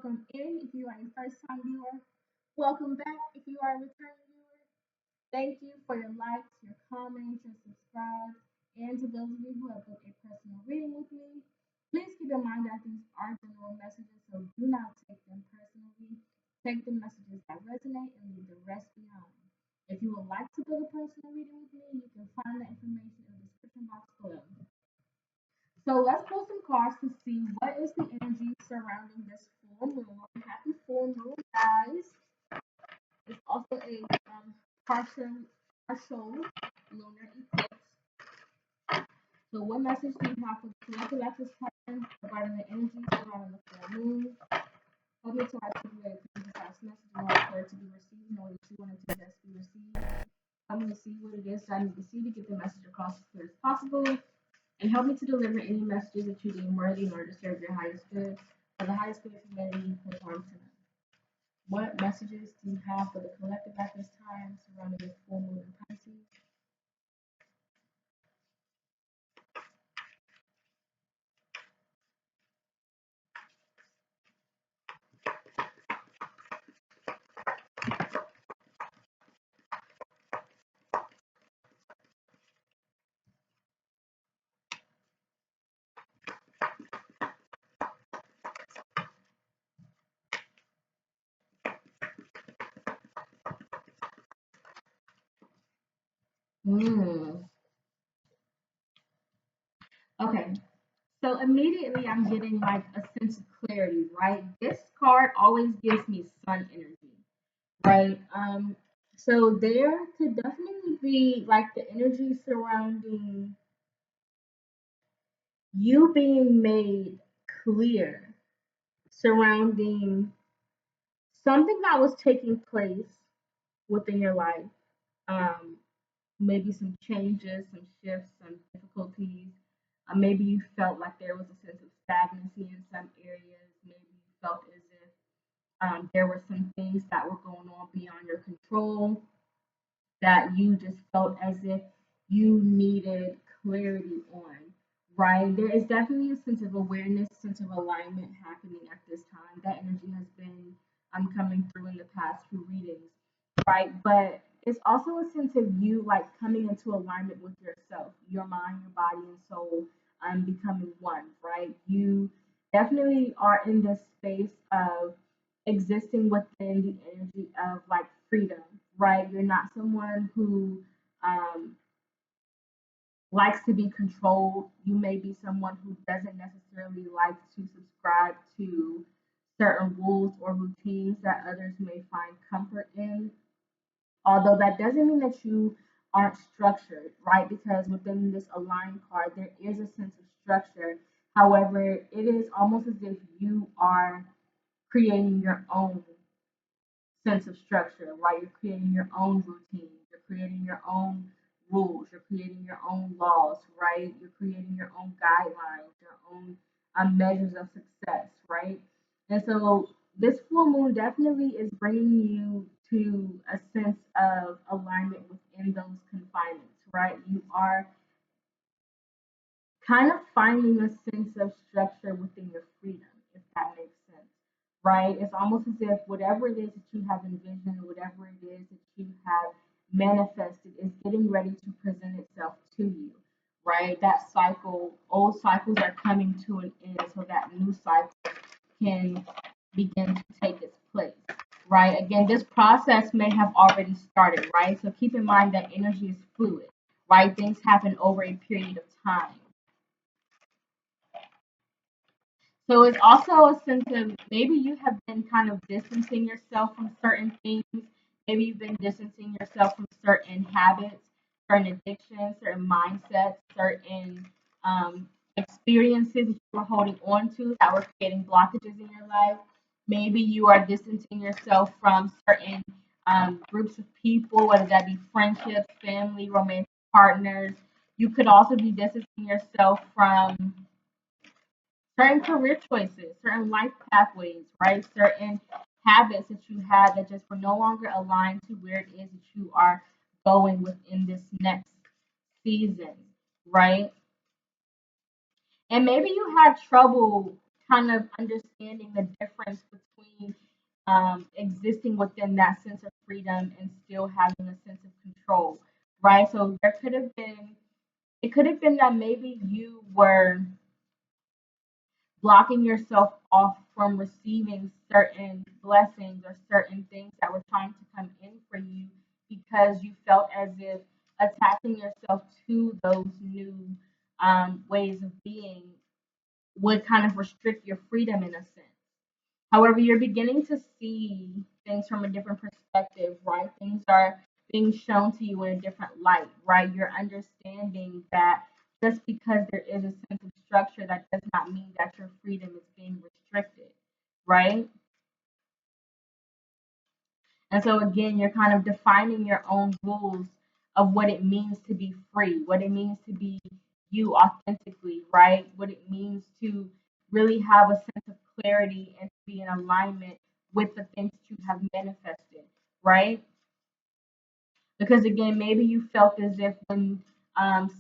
welcome in if you are a first time viewer. Welcome back if you are a returning viewer. Thank you for your likes, your comments, your subscribes, and to those of you who have booked a personal reading with me. Please keep in mind that these are general messages, so do not take them personally. Take the messages that resonate and leave the rest behind. If you would like to book a personal reading with me, you can find the information in the description box below. So let's pull some cards to see what is the energy surrounding this full moon. Happy full moon, guys. It's also a partial lunar eclipse. So what message do you have for the collective at this time regarding the energy surrounding the full moon? Help me to articulate a precise message you want for it to be received, know what you want it to best be received. I'm going to see what it is that I need to see to get the message across as clear as possible, and help me to deliver any messages that you deem worthy in order to serve your highest good, for the highest good of humanity perform tonight. What messages do you have for the collective at this time surrounding this full moon in Pisces? Hmm. Okay. So immediately I'm getting like a sense of clarity, right? This card always gives me sun energy, right? So there could definitely be like the energy surrounding you being made clear surrounding something that was taking place within your life. Um, Maybe some changes, some shifts, some difficulties. Maybe you felt like there was a sense of stagnancy in some areas. Maybe you felt as if there were some things that were going on beyond your control, that you just felt as if you needed clarity on, right? There is definitely a sense of awareness, sense of alignment happening at this time. That energy has been coming through in the past few readings, right? But it's also a sense of you like coming into alignment with yourself, your mind, your body, and soul, becoming one, right? You definitely are in this space of existing within the energy of like freedom, right? You're not someone who um, likes to be controlled. You may be someone who doesn't necessarily like to subscribe to certain rules or routines that others may find comfort in. Although that doesn't mean that you aren't structured, right? Because within this aligned card, there is a sense of structure. However, it is almost as if you are creating your own sense of structure, right? You're creating your own routine, you're creating your own rules, you're creating your own laws, right? You're creating your own guidelines, your own measures of success, right? And so this full moon definitely is bringing you to a sense of alignment within those confinements, right? You are kind of finding a sense of structure within your freedom, if that makes sense, right? It's almost as if whatever it is that you have envisioned, whatever it is that you have manifested, is getting ready to present itself to you, right? That cycle, old cycles are coming to an end so that new cycle can begin to take its place, right? Again, this process may have already started, right? So keep in mind that energy is fluid, right? Things happen over a period of time. So it's also a sense of maybe you have been kind of distancing yourself from certain things. Maybe you've been distancing yourself from certain habits, certain addictions, certain mindsets, certain experiences that you were holding on to that were creating blockages in your life. Maybe you are distancing yourself from certain groups of people, whether that be friendships, family, romantic partners. You could also be distancing yourself from certain career choices, certain life pathways, right? Certain habits that you had that just were no longer aligned to where it is that you are going within this next season, right? And maybe you had trouble kind of understanding the difference existing within that sense of freedom and still having a sense of control, right? So there could have been, it could have been that maybe you were blocking yourself off from receiving certain blessings or certain things that were trying to come in for you because you felt as if attaching yourself to those new ways of being would kind of restrict your freedom in a sense. However, you're beginning to see things from a different perspective, right? Things are being shown to you in a different light, right? You're understanding that just because there is a sense of structure, that does not mean that your freedom is being restricted, right? And so again, you're kind of defining your own rules of what it means to be free, what it means to be you authentically, right? What it means to really have a sense of clarity and to be in alignment with the things that you have manifested, right? Because again, maybe you felt as if when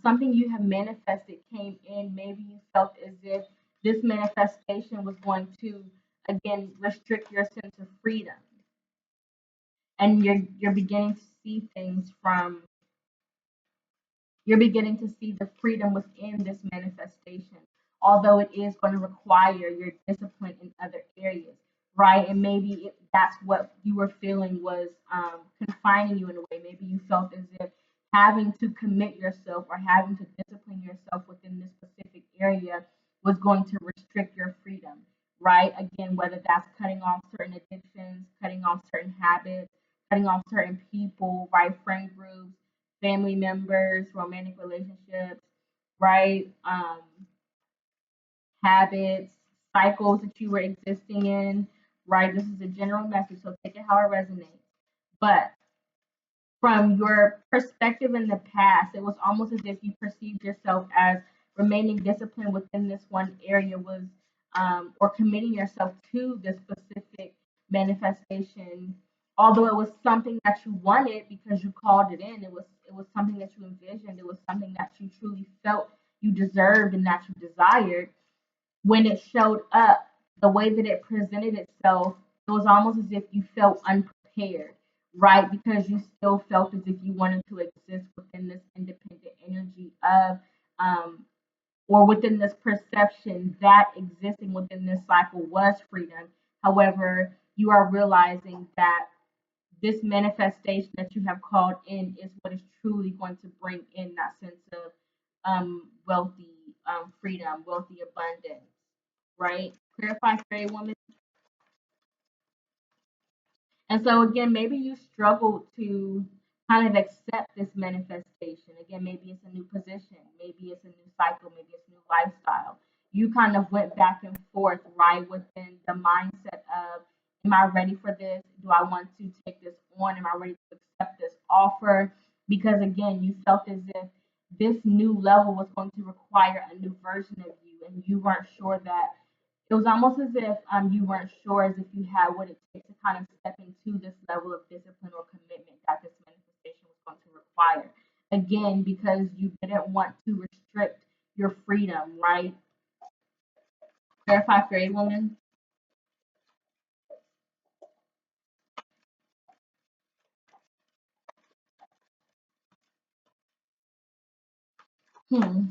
something you have manifested came in, maybe you felt as if this manifestation was going to again restrict your sense of freedom, and you're beginning to see things from, you're beginning to see the freedom within this manifestation, although it is going to require your discipline in other areas, right? And maybe that's what you were feeling was confining you in a way. Maybe you felt as if having to commit yourself or having to discipline yourself within this specific area was going to restrict your freedom, right? Again, whether that's cutting off certain addictions, cutting off certain habits, cutting off certain people, right? Friend groups, family members, romantic relationships, right? Habits, cycles that you were existing in, right? This is a general message, so take it how it resonates. But from your perspective in the past, it was almost as if you perceived yourself as remaining disciplined within this one area was, or committing yourself to this specific manifestation. Although it was something that you wanted because you called it in, it was something that you envisioned, it was something that you truly felt you deserved and that you desired. When it showed up, the way that it presented itself, it was almost as if you felt unprepared, right? Because you still felt as if you wanted to exist within this independent energy of, or within this perception that existing within this cycle was freedom. However, you are realizing that this manifestation that you have called in is what is truly going to bring in that sense of wealthy freedom, wealthy abundance, right? Clarify, fairy woman. And so again, maybe you struggled to kind of accept this manifestation. Again, maybe it's a new position, maybe it's a new cycle, maybe it's a new lifestyle. You kind of went back and forth, right, within the mindset of, am I ready for this? Do I want to take this on? Am I ready to accept this offer? Because again, you felt as if this new level was going to require a new version of you, and you weren't sure that, it was almost as if you weren't sure as if you had what it takes to kind of step into this level of discipline or commitment that this manifestation was going to require. Again, because you didn't want to restrict your freedom, right? Clarify, fairy woman. Hmm.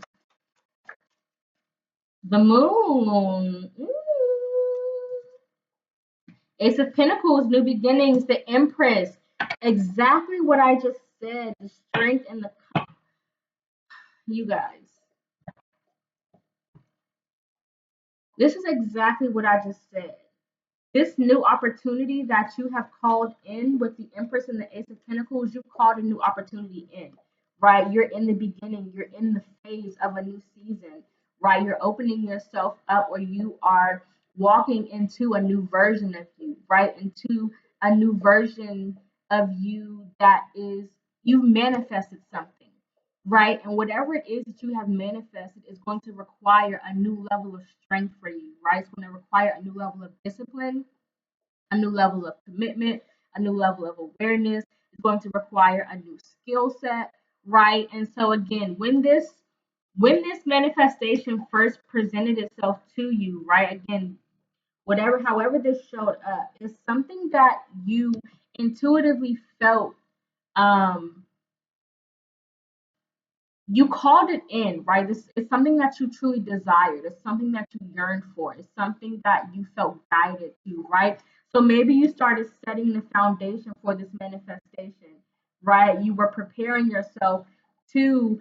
The moon. Ace of Pentacles, new beginnings, the Empress. Exactly what I just said. The strength and the, you guys. This is exactly what I just said. This new opportunity that you have called in with the Empress and the Ace of Pentacles, you called a new opportunity in, right? You're in the beginning, you're in the phase of a new season, right? You're opening yourself up, or you are walking into a new version of you, right? Into a new version of you that is, you've manifested something, right? And whatever it is that you have manifested is going to require a new level of strength for you, right? It's going to require a new level of discipline, a new level of commitment, a new level of awareness. It's going to require a new skill set, right? And so again, when this manifestation first presented itself to you, right? Again, however this showed up, is something that you intuitively felt. Um, you called it in, right? This is something that you truly desired. It's something that you yearned for. It's something that you felt guided to, right? So maybe you started setting the foundation for this manifestation, right? You were preparing yourself to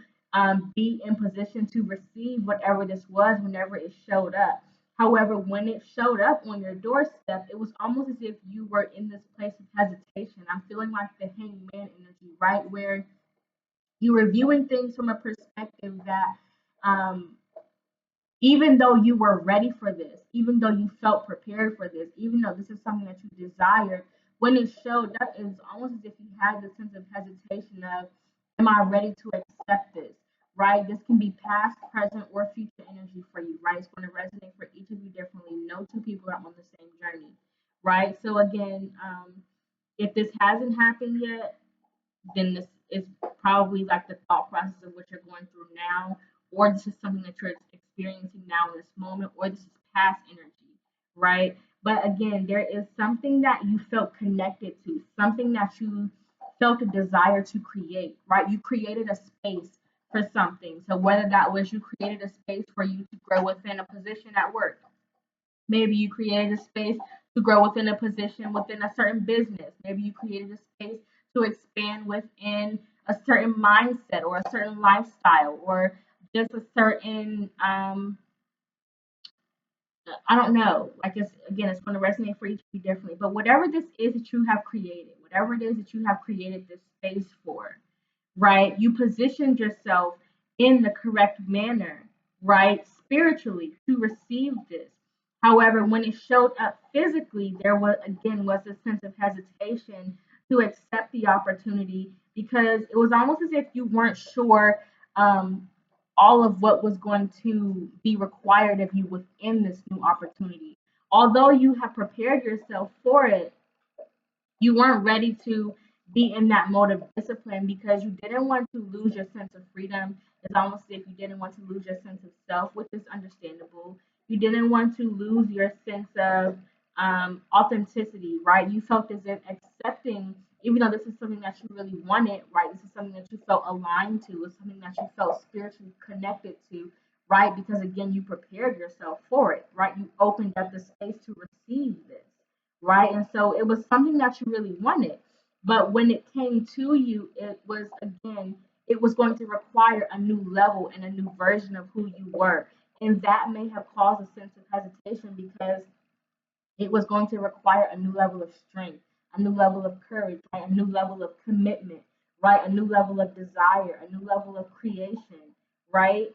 be in position to receive whatever this was whenever it showed up. However, when it showed up on your doorstep, it was almost as if you were in this place of hesitation. I'm feeling like the hangman energy, right? Where you were viewing things from a perspective that um, even though you were ready for this, even though you felt prepared for this, even though this is something that you desired, when it showed up, it was almost as if you had this sense of hesitation of, am I ready to accept this? Right? This can be past, present, or future energy for you, right? It's going to resonate for each of you differently. No two people are on the same journey, right? So again, if this hasn't happened yet, then this is probably like the thought process of what you're going through now, or this is something that you're experiencing now in this moment, or this is past energy, right? But again, there is something that you felt connected to, something that you felt a desire to create, right? You created a space for something. So whether that was you created a space for you to grow within a position at work, maybe you created a space to grow within a position within a certain business. Maybe you created a space to expand within a certain mindset or a certain lifestyle or just a certain I don't know. Like it's again, it's going to resonate for each of you differently. But whatever this is that you have created, whatever it is that you have created this space for, right? You positioned yourself in the correct manner, right? Spiritually to receive this. However, when it showed up physically, there was a sense of hesitation to accept the opportunity because it was almost as if you weren't sure um, all of what was going to be required of you within this new opportunity. Although you have prepared yourself for it, you weren't ready to be in that mode of discipline because you didn't want to lose your sense of freedom. It's almost as if you didn't want to lose your sense of self, which is understandable. You didn't want to lose your sense of authenticity, right? You felt as if accepting, even though this is something that you really wanted, right? This is something that you felt aligned to, it's something that you felt spiritually connected to, right? Because again, you prepared yourself for it, right? You opened up the space to receive this, right? And so it was something that you really wanted. But when it came to you, it was again, it was going to require a new level and a new version of who you were. And that may have caused a sense of hesitation because it was going to require a new level of strength, a new level of courage, right? A new level of commitment, right? A new level of desire, a new level of creation, right?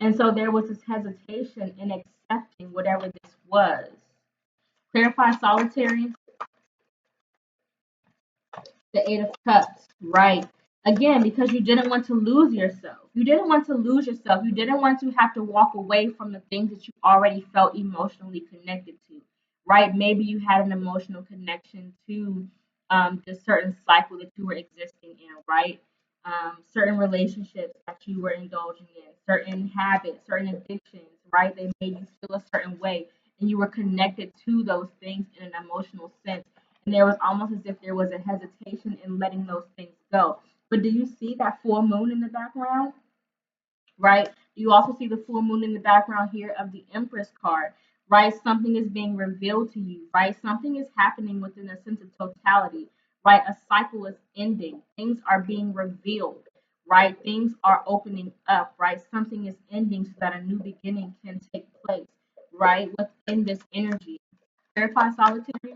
And so there was this hesitation in accepting whatever this was. Clarify solitary. The Eight of Cups, right? Again, because you didn't want to lose yourself. You didn't want to lose yourself. You didn't want to have to walk away from the things that you already felt emotionally connected to, right? Maybe you had an emotional connection to the certain cycle that you were existing in, right? Certain relationships that you were indulging in, certain habits, certain addictions, right? They made you feel a certain way, and you were connected to those things in an emotional sense, and there was almost as if there was a hesitation in letting those things go. But do you see that full moon in the background? Right? You also see the full moon in the background here of the Empress card, right? Something is being revealed to you, right? Something is happening within a sense of totality, right? A cycle is ending. Things are being revealed, right? Things are opening up, right? Something is ending so that a new beginning can take place, right? Within this energy. Verify solitary.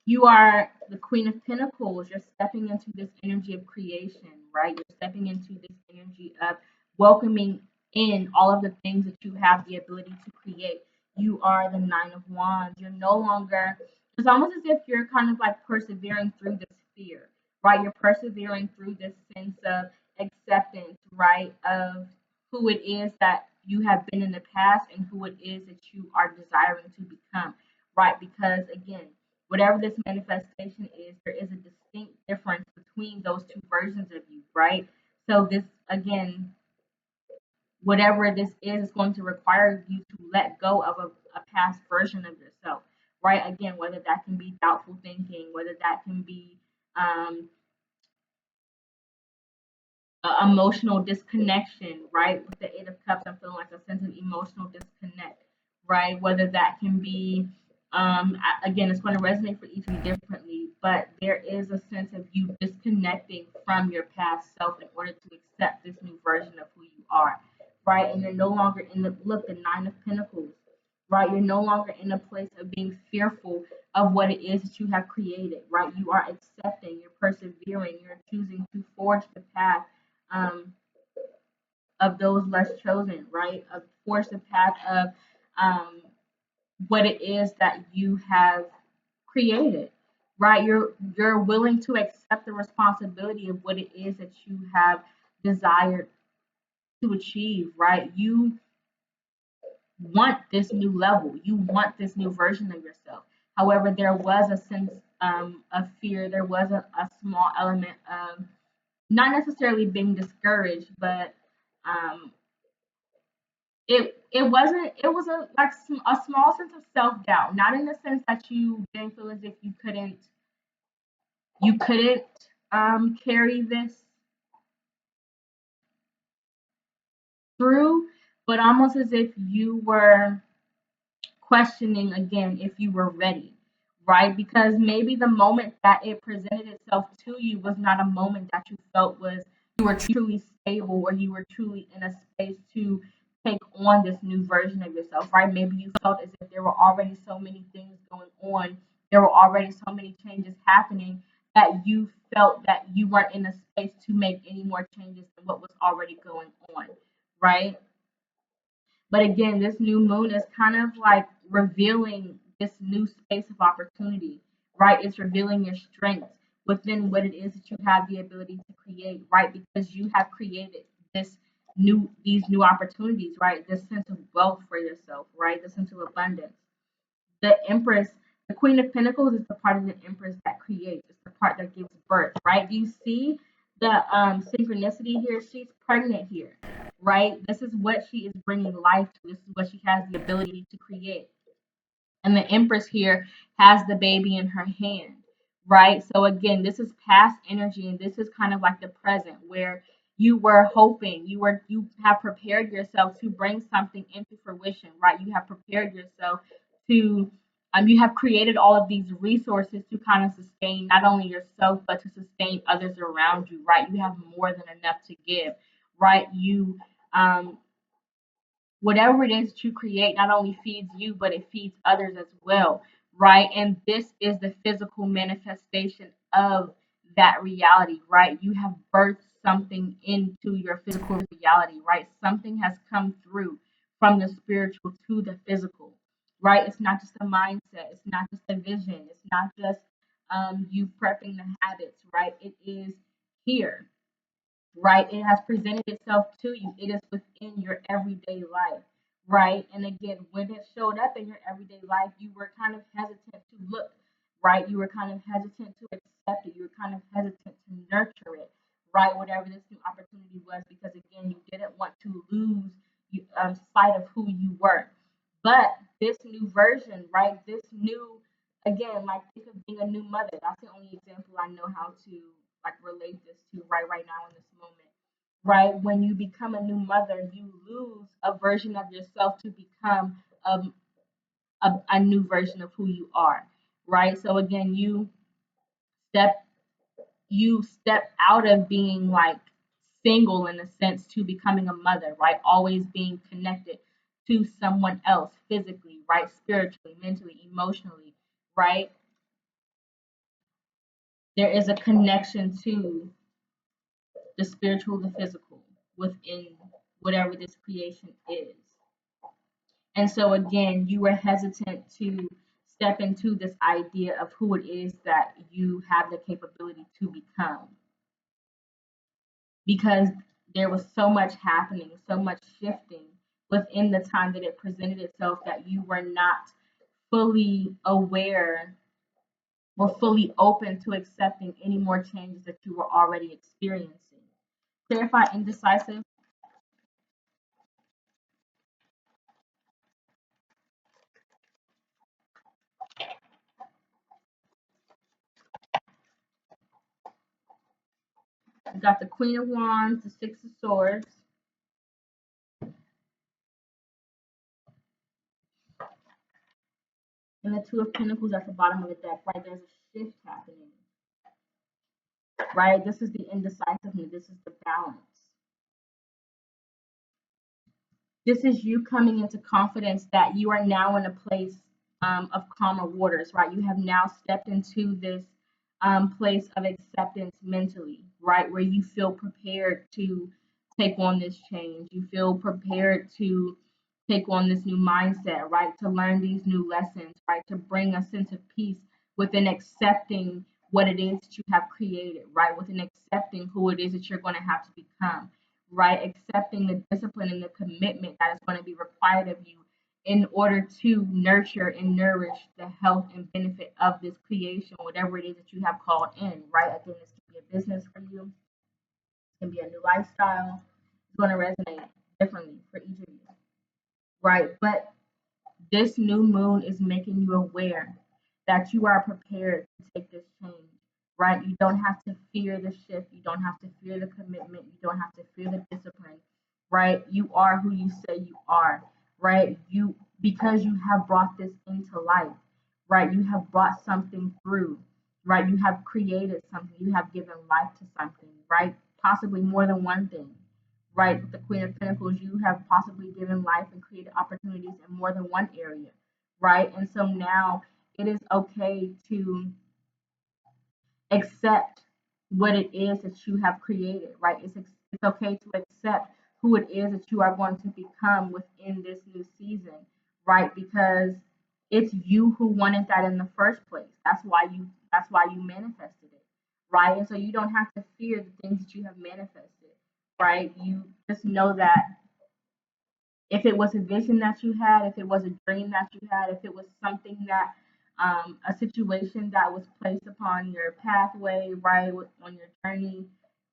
You are the Queen of Pentacles. You're stepping into this energy of creation, right? You're stepping into this energy of welcoming in all of the things that you have the ability to create. You are the Nine of Wands. You're no longer, it's almost as if you're kind of like persevering through this fear, right? You're persevering through this sense of acceptance, right? Of who it is that you have been in the past and who it is that you are desiring to become, right? Because again, whatever this manifestation is, there is a distinct difference between those two versions of you, right? So this again, whatever this is going to require you to let go of a past version of yourself, right? Again, whether that can be doubtful thinking, whether that can be um, emotional disconnection, right? With the Eight of Cups, I'm feeling like a sense of emotional disconnect, right? Whether that can be, again, it's going to resonate for each of you differently, but there is a sense of you disconnecting from your past self in order to accept this new version of who you are, right? And you're no longer in the Nine of Pentacles, right? You're no longer in a place of being fearful of what it is that you have created, right? You are accepting, you're persevering, you're choosing to forge the path um, of those less chosen, right? Of forge the path of um, what it is that you have created, right? You're willing to accept the responsibility of what it is that you have desired to achieve, right? You want this new level, you want this new version of yourself. However, there was a sense of fear, there was a small element of not necessarily being discouraged, but um, it wasn't it was a like a small sense of self-doubt, not in the sense that you didn't feel as if you couldn't carry this through, but almost as if you were questioning again if you were ready, right? Because maybe the moment that it presented itself to you was not a moment that you felt was you were truly stable or you were truly in a space to take on this new version of yourself, right? Maybe you felt as if there were already so many things going on, there were already so many changes happening that you felt that you weren't in a space to make any more changes than what was already going on, right? But again, this new moon is kind of like revealing this new space of opportunity, right? It's revealing your strengths within what it is that you have the ability to create, right? Because you have created these new opportunities, right? This sense of wealth for yourself, right? The sense of abundance. The Empress, the Queen of Pentacles is the part of the Empress that creates. It's the part that gives birth, right? Do you see the synchronicity here? She's pregnant here, right? This is what she is bringing life to. This is what she has the ability to create. And the Empress here has the baby in her hand, right? So again, this is past energy, and this is kind of like the present where you were hoping, you have prepared yourself to bring something into fruition, right? You have prepared yourself to you have created all of these resources to kind of sustain not only yourself but to sustain others around you, right? You have more than enough to give, right? You whatever it is that you create not only feeds you, but it feeds others as well, right? And this is the physical manifestation of that reality, right? You have birthed something into your physical reality, right? Something has come through from the spiritual to the physical, right? It's not just a mindset, it's not just a vision, it's not just you prepping the habits, right? It is here, right? It has presented itself to you. It is within your everyday life, right? And again, when it showed up in your everyday life, you were kind of hesitant to look, right? You were kind of hesitant to accept it. You were kind of hesitant to nurture it, right? Whatever this new opportunity was, because again, you didn't want to lose sight of who you were. But this new version, right? This new, again, like think of being a new mother. That's the only example I know how to like relate this to right now in this moment, right? When you become a new mother, you lose a version of yourself to become a new version of who you are, right? So again, step you step out of being like single in a sense to becoming a mother, right? Always being connected to someone else physically, right? Spiritually, mentally, emotionally, right? There is a connection to the spiritual, the physical within whatever this creation is. And so, again, you were hesitant to step into this idea of who it is that you have the capability to become because there was so much happening, so much shifting within the time that it presented itself that you were not fully aware or fully open to accepting any more changes that you were already experiencing. Clarify indecisive. We got the Queen of Wands, the Six of Swords, and the Two of Pentacles at the bottom of the deck, right? There's a shift happening, right? This is the indecisiveness. This is the balance. This is you coming into confidence that you are now in a place of calmer waters, right? You have now stepped into this place of acceptance mentally, right? Where you feel prepared to take on this change. You feel prepared to take on this new mindset, right? To learn these new lessons, right? To bring a sense of peace within accepting what it is that you have created, right? Within accepting who it is that you're going to have to become, right? Accepting the discipline and the commitment that is going to be required of you in order to nurture and nourish the health and benefit of this creation, whatever it is that you have called in, right? Again, this can be a business for you, it can be a new lifestyle. It's going to resonate differently for each of you, right? But this new moon is making you aware that you are prepared to take this change, right? You don't have to fear the shift. You don't have to fear the commitment. You don't have to fear the discipline, right? You are who you say you are, right? Because you have brought this into life, right? You have brought something through, right? You have created something. You have given life to something, right? Possibly more than one thing, right? With the Queen of Pentacles, you have possibly given life and created opportunities in more than one area, right? And so now it is okay to accept what it is that you have created, right? It's okay to accept who it is that you are going to become within this new season, right? Because it's you who wanted that in the first place. That's why you manifested it, right? And so you don't have to fear the things that you have manifested, right? You just know that if it was a vision that you had, if it was a dream that you had, if it was something that a situation that was placed upon your pathway, right, on your journey,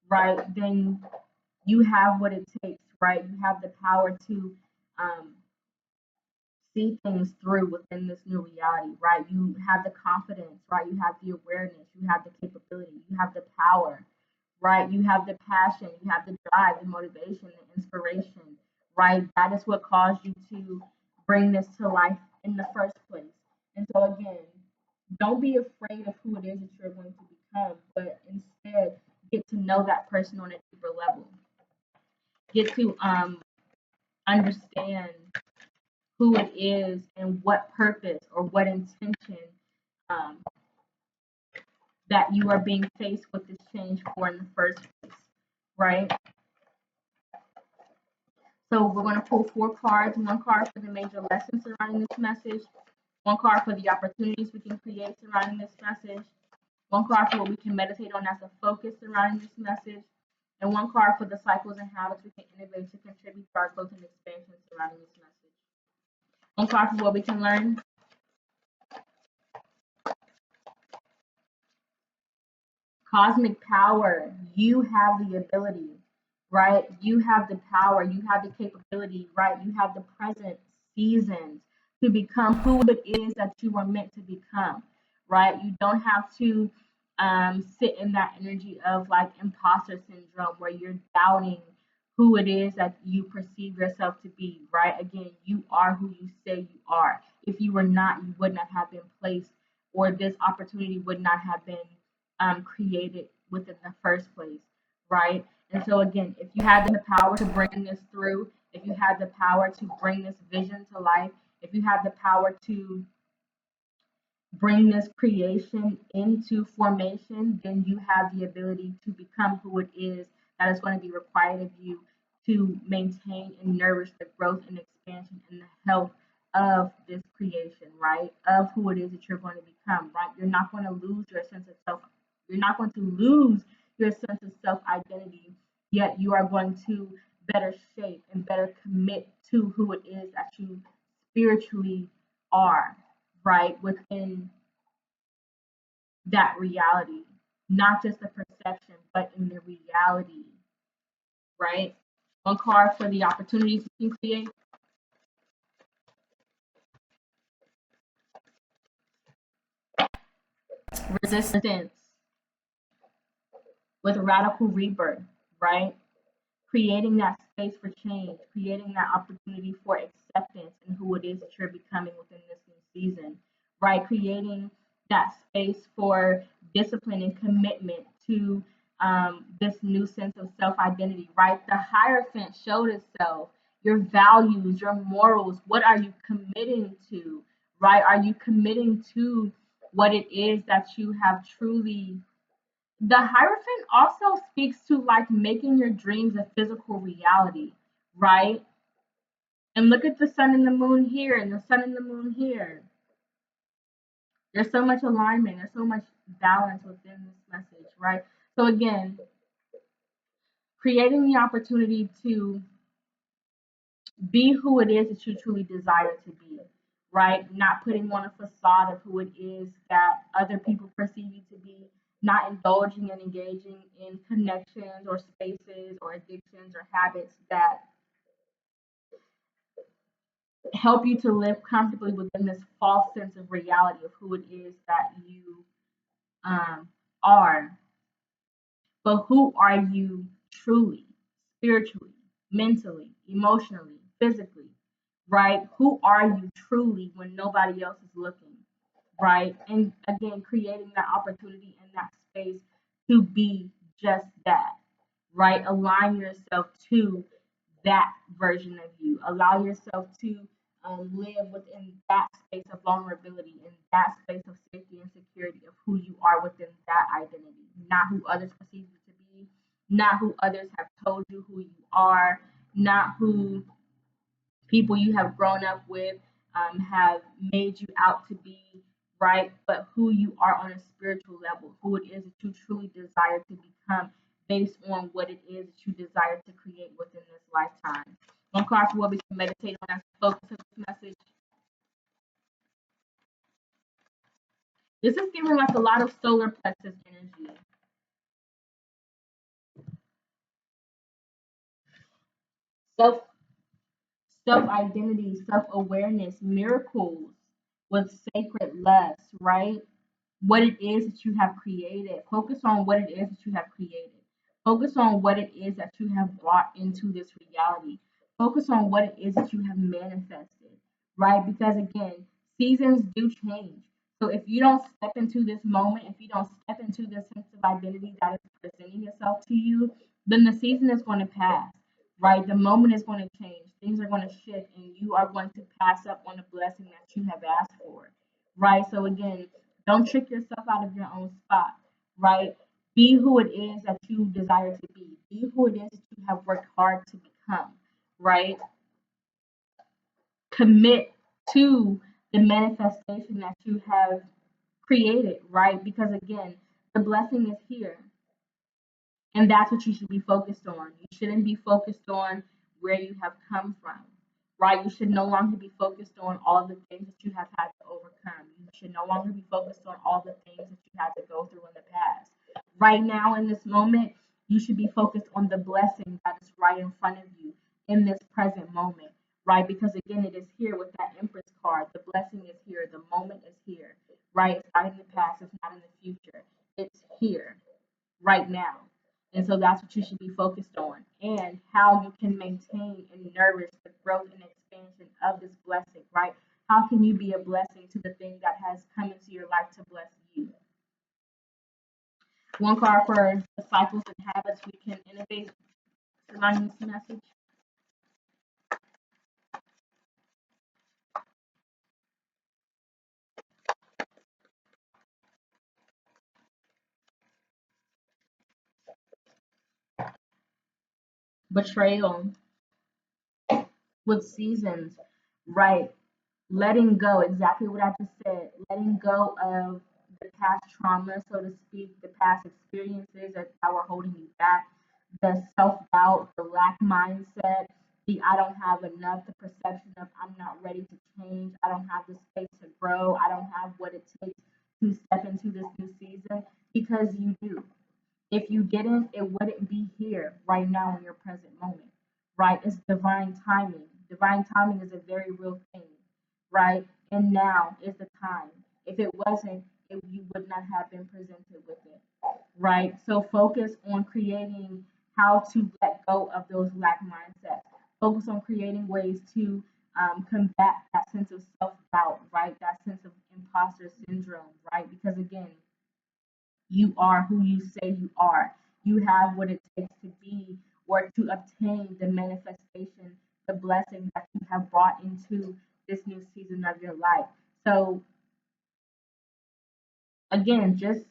right, then you have what it takes, right? You have the power to um, see things through within this new reality, right? You have the confidence, right? You have the awareness, you have the capability, you have the power, right? You have the passion, you have the drive, the motivation, the inspiration, right? That is what caused you to bring this to life in the first place. And so, again, don't be afraid of who it is that you're going to become, but instead get to know that person on a deeper level. Get to understand who it is and what purpose or what intention um, that you are being faced with this change for in the first place, right? So we're going to pull 4 cards, 1 card for the major lessons surrounding this message, 1 card for the opportunities we can create surrounding this message, 1 card for what we can meditate on as a focus surrounding this message, and 1 card for the cycles and habits we can innovate to contribute to our growth and expansion surrounding this message. 1 card for what we can learn. Cosmic power, you have the ability, right? You have the power, you have the capability, right? You have the present seasons to become who it is that you are meant to become, right? You don't have to sit in that energy of like imposter syndrome where you're doubting who it is that you perceive yourself to be, right? Again, you are who you say you are. If you were not, you would not have been placed, or this opportunity would not have been created within the first place, right? And so, again, if you had the power to bring this through, if you had the power to bring this vision to life, if you had the power to bring this creation into formation, then you have the ability to become who it is that is going to be required of you to maintain and nourish the growth and expansion and the health of this creation, right? Of who it is that you're going to become, right? You're not going to lose your sense of self. You're not going to lose your sense of self identity, yet you are going to better shape and better commit to who it is that you spiritually are, right, within that reality, not just the perception, but in the reality, right? 1 card for the opportunities you can create. Resistance. with radical rebirth, right? Creating that space for change, creating that opportunity for acceptance in who it is that you're becoming within this new season, right? Creating that space for discipline and commitment to this new sense of self identity, right? The Hierophant showed itself, your values, your morals. What are you committing to, right? Are you committing to what it is that you have truly. The Hierophant also speaks to like making your dreams a physical reality, right? And look at the sun and the moon here and the sun and the moon here. There's so much alignment, there's so much balance within this message, right? So again, creating the opportunity to be who it is that you truly desire to be, right? Not putting on a facade of who it is that other people perceive you to be, not indulging and engaging in connections or spaces or addictions or habits that help you to live comfortably within this false sense of reality of who it is that you um, are. But who are you truly, spiritually, mentally, emotionally, physically, right? Who are you truly when nobody else is looking, right? And again, creating that opportunity and that space to be just that, right? Align yourself to that version of you. Allow yourself to live within that space of vulnerability, in that space of safety and security of who you are within that identity, not who others perceive you to be, not who others have told you who you are, not who people you have grown up with have made you out to be, right? But who you are on a spiritual level, who it is that you truly desire to become based on what it is that you desire to create within this lifetime. One card for what we can meditate on as the focus of this message. This is giving like a lot of solar plexus energy. Self self identity, self awareness, miracles with sacred lust, right? What it is that you have created. Focus on what it is that you have created. Focus on what it is that you have brought into this reality. Focus on what it is that you have manifested, right? Because again, seasons do change. So if you don't step into this moment, if you don't step into this sense of identity that is presenting itself to you, then the season is going to pass, right? The moment is going to change. Things are going to shift, and you are going to pass up on the blessing that you have asked for, right? So again, don't trick yourself out of your own spot, right? Be who it is that you desire to be. Be who it is that you have worked hard to become, right? Commit to the manifestation that you have created, right? Because again, the blessing is here. And that's what you should be focused on. You shouldn't be focused on where you have come from, right? You should no longer be focused on all the things that you have had to overcome. You should no longer be focused on all the things that you had to go through in the past. Right now, in this moment, you should be focused on the blessing that is right in front of you in this present moment, right? Because again, it is here with that Empress card. The blessing is here. The moment is here, right? It's not in the past. It's not in the future. It's here right now. And so that's what you should be focused on and how you can maintain and nourish the growth and expansion of this blessing, right? How can you be a blessing to the thing that has come into your life to bless you? One card for disciples and habits we can innovate surrounding this message. Betrayal with seasons, right? Letting go, exactly what I just said, letting go of the past trauma, so to speak, the past experiences that were holding you back, the self doubt, the lack mindset, the I don't have enough, the perception of I'm not ready to change, I don't have the space to grow, I don't have what it takes to step into this new season, because you do. If you didn't, it wouldn't be here right now in your present moment, right? It's divine timing. Divine timing is a very real thing, right? And now is the time. If it wasn't, you would not have been presented with it, right? So focus on creating how to let go of those lack mindsets. Focus on creating ways to combat that sense of self doubt, right? That sense of imposter syndrome, right? Because again, you are who you say you are. You have what it takes to be or to obtain the manifestation, the blessing that you have brought into this new season of your life. So, again, just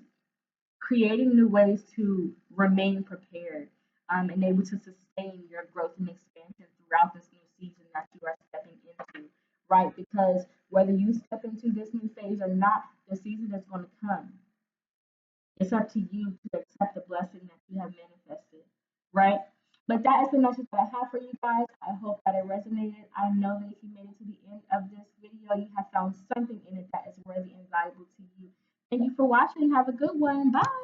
creating new ways to remain prepared and able to sustain your growth and expansion throughout this new season that you are stepping into, right? Because whether you step into this new phase or not, the season is going to come. It's up to you to accept the blessing that you have manifested, right? But that is the message that I have for you guys. I hope that it resonated. I know that if you made it to the end of this video, you have found something in it that is worthy and valuable to you. Thank you for watching. Have a good one. Bye.